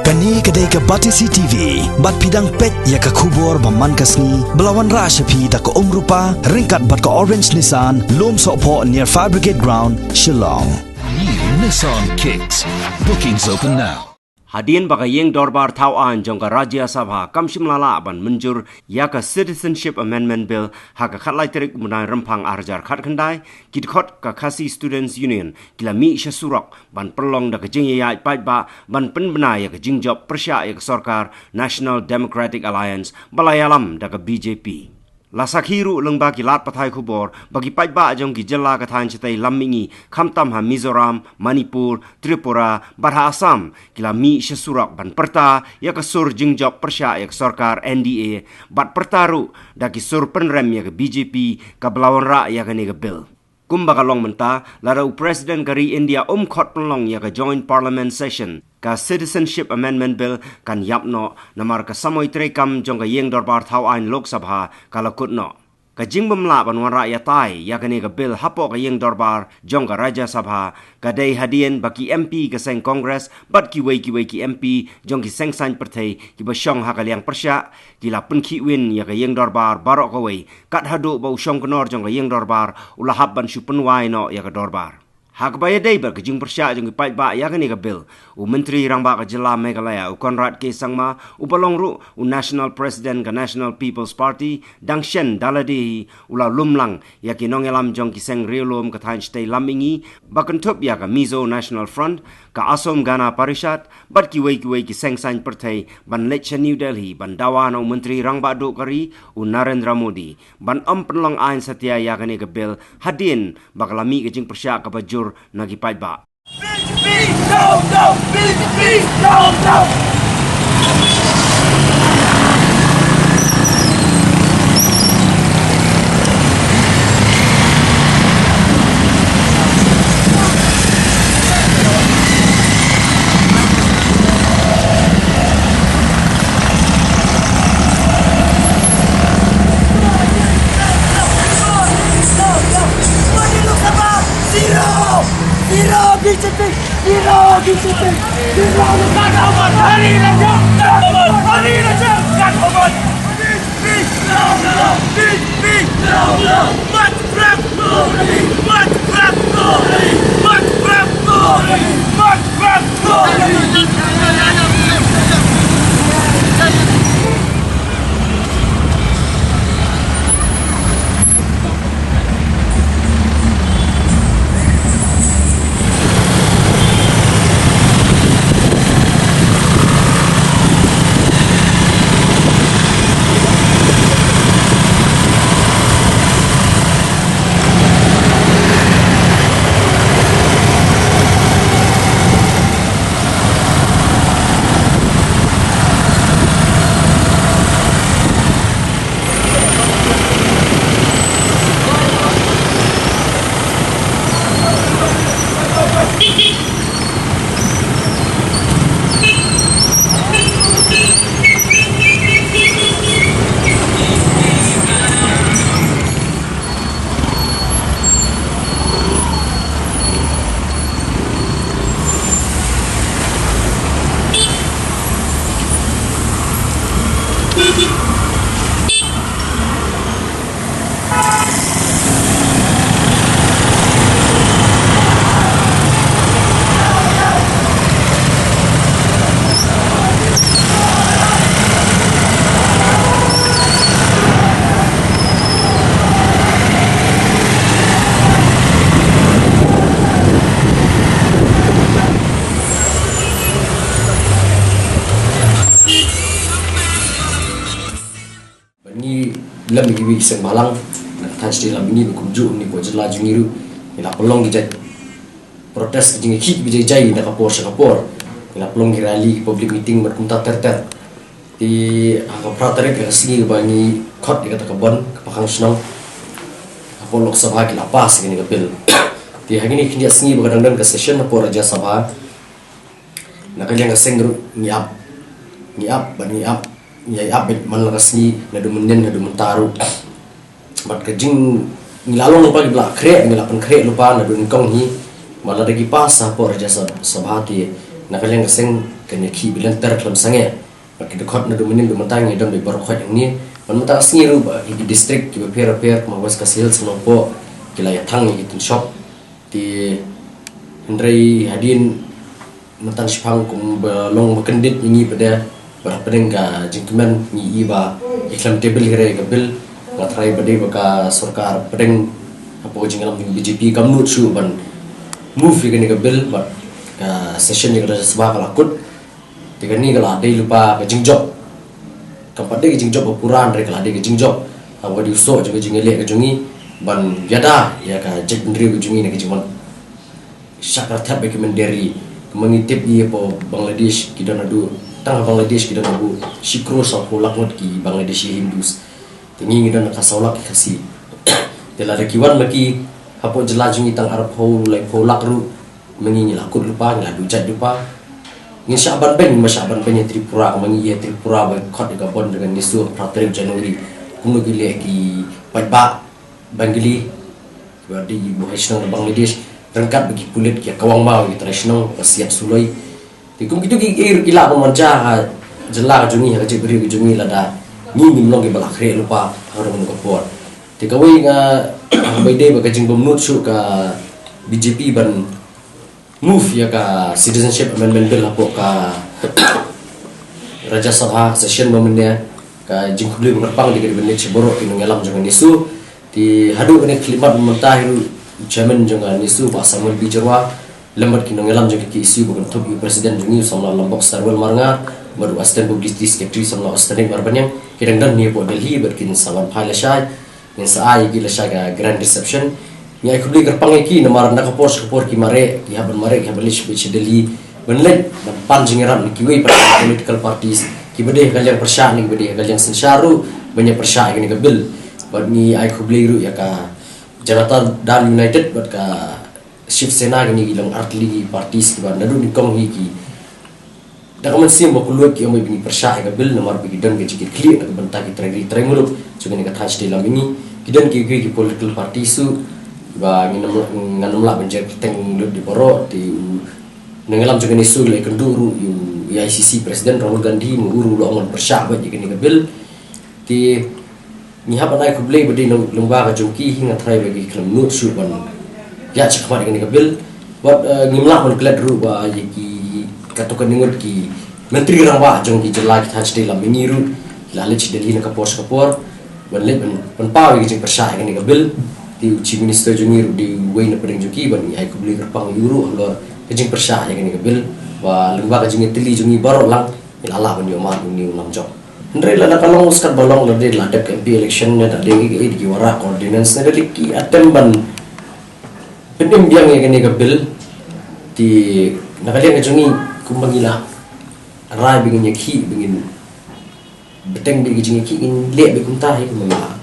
Kani kedai ke Batisi TV, bat pidang pet ya ke kubur baman kasni, belawan rashapi da ke rupa, ringkat bat ke Orange Nissan, lom sokpo near Fire Brigade Ground, Shillong. New Nissan Kicks. Bookings open now. Hadian baka yeng dorbar tauan jongka Rajya Sabha kamshim lala ban menjur ya ka Citizenship Amendment Bill haka khatlai terik munai rempang arjar khat khandai kidkhot ka Khasi Students Union kila mi syasurak ban perlong da ka jing ya pait ba ban penbena ya ka jingjob persya ya ka sarkar National Democratic Alliance balayalam da ka BJP. Lasakhiru lengba kilat pathai kubor bagi paitba ajong ki jela kathan chitai lammingi khamtam ha Mizoram, Manipur, Tripura, Barha Assam kila mi syasurak ban perta ya ka sur jingjop persya ya ka sarkar NDA bat pertaru da ki sur penrem ya ka BJP ka belawan ra ya ka ni ka bill. Kumba kalong menta larau Presiden kari India khot penlong ya ka joint parliament session ka Citizenship Amendment Bill kan yapno namar ka samoy trekam jong ka yeng dorbar thau ain Lok Sabha kalakutno ka jingbamla ban wara ya tai ya ka ni ka bill hapo ka yeng dorbar jong ka Rajya Sabha ka dei hadien baki MP ka seng Congress bat ki wei ki MP jong ki seng san perthai ki basyong ha ka liang persya ki la penki win ya ka yeng dorbar barok ka wei kat hadu bau syong kenor jong ka yeng dorbar ulahab ban su penwai no ya ka dorbar. Hak baya day ber kejing persya jeng kipai ba ya kani ka bill u menteri rangba ka jela Meghalaya u Conrad K Sangma u balong ru u National President ka National People's Party Dangshen Daladi u la lumlang ya ki nongelam jong ki seng riolom ka thain stay lamingi bakan thup ya ka Mizo National Front ka Asom Gana Parishad bat ki wei ki seng sain perthai ban lecha New Delhi ban dawan u menteri rangba do kari u Narendra Modi ban penlong ain satya ya kani ka bill hadin bakalami kejing persya ka bajur nagi pait ba. BJP, no! BJP, no! Zero BJP! Zero BJP! Zero Gagawat! Hari Raja! Gagawat! Hari Raja! Gagawat! BJP! No! BJP! No! Mat Prab! Mat Prab! Mat Prab! Mat Prab! Lam iwi iseng malang nak touch di lam ini berkunjung ni ko jela jungiru ila pelong gijat protes jingi hit bijai nak kapor sakapor ila pelong rally public meeting berkumta terter di angka pratere ke singi bani khot di kata kabon kapakang senang apa Lok Sabha ki lapas gini kapil di hagini kinja singi begadang ke session apa Rajya Sabha nak kalian ke sengru ngiap bani up ya abet malakasni nadu menden nadu mentaru bat kejing nilalong lupa gibla kre nilapan kre lupa nadu ngkong hi malah dagi pas apa Rajya Sabha ti nak kalian keseng kena ki bilang terkelam sange kita khot na domain do matang idam be bar khot ni man mata asni ru ba di district ki per ma was ka sales no po kila ya thang ni tin shop di Hendrai hadin matan sipang kum long makendit ini pada berapeng ka jingkeman ni iba iklam table gere ka bil ngatrai bade baka sarkar pedeng apa jinglam BJP kamnut su ban move ni ka bil ba session ni ka sabah kalakut tiga ni kala dei lupa ka jingjok kampat dei jingjok puran re kala dei jingjok apa di uso juga jingele ka jungi ban yada ya ka jek ndri ka jungi ni ka jingman syakar tab dari mengitip dia po Bangladesh kita nadu tang Bangladesh kita nadu sikro sa polak ki Bangladeshi Hindus tingi kita nak kasaulak kasi tela rekiwan maki hapo jelajungi tang Arab ho lai polak ru mengingi lakut lupa ngadu jat lupa ngin Syaban ben Tripura mengi Tripura ba khot ka bon dengan nisu pratrib Januari kuno gile ki paiba bangli berarti buhasna Bangladesh rengkat bagi kulit kia kawang mau kita nasional siap sulai. Tikum gitu gigi ila pemanca jelar jungi ha je beri jungi lada ni long ke balak re lupa harus menunggu pot. Tikawi nga baide bagi jing bomnut su ka BJP ban move ya ka citizenship amendment bill hapo ka Raja Sabha session momennya ka jing kubli mengerpang di benda ciboro kinung alam jangan isu di hadu kena kelimat mentah Chairman jangan isu bahasa Samuel Bijarwa lembat kinong elam jangan ki isu bukan top presiden jungi samla lambok sarwal marnga baru asisten publicity secretary samla asisten barbanyang kirang dan ni po Delhi berkin sawan phailashai yang saai gila shaga grand reception ni ai kubli gerpang ki namar nak kapor ki mare ki haban lish be Delhi benlet pan jingeram ni kiwi political parties ki bede galyang persya ni bede galyang sensharu banyak persya ni ke bil bad ni ai kubli ru ya ka Janata Dal United buat ka Shiv Sena gini gilang artli partis kiban nadu ni kong hiki dak man sim bokulu ki omo bini persya ka bil nomor bigi dan ke jikit clear ka benta ki trengulu juga ni ka touch dalam ini kidan ki political party su ba nganam la benjer teng di poro di nengalam juga ni su le kenduru ICC Presiden Rahul Gandhi menguru lo aman persya buat jikini ka bil ti ni haba dai kublei bedi lomba ka jongki hinga trai bagi kelam nut su ban ya cakap dengan ni bil buat ngimlah mon klad ru ba yaki katukan ningot ki menteri rawa jongki jela ki haj dalam miniru lalit Delhi na kapor ban le ban pa bagi jing persya dengan ni bil di chief minister jongi ru di way na pedeng jongki ban ai kublei kerpang euro lor jing persya dengan ni bil ba lomba ka jing tili jongi baro lang ilala ban yo ma ni nam jok Ndre la kalau uskat balong lade la dek MP election nya tadi di wara ordinance na liki atemban penim biang ya kene bil di nakalian kajungi kumbangila rai bingin yakhi bingin beteng bingin jingi ki in le be kunta hi kumala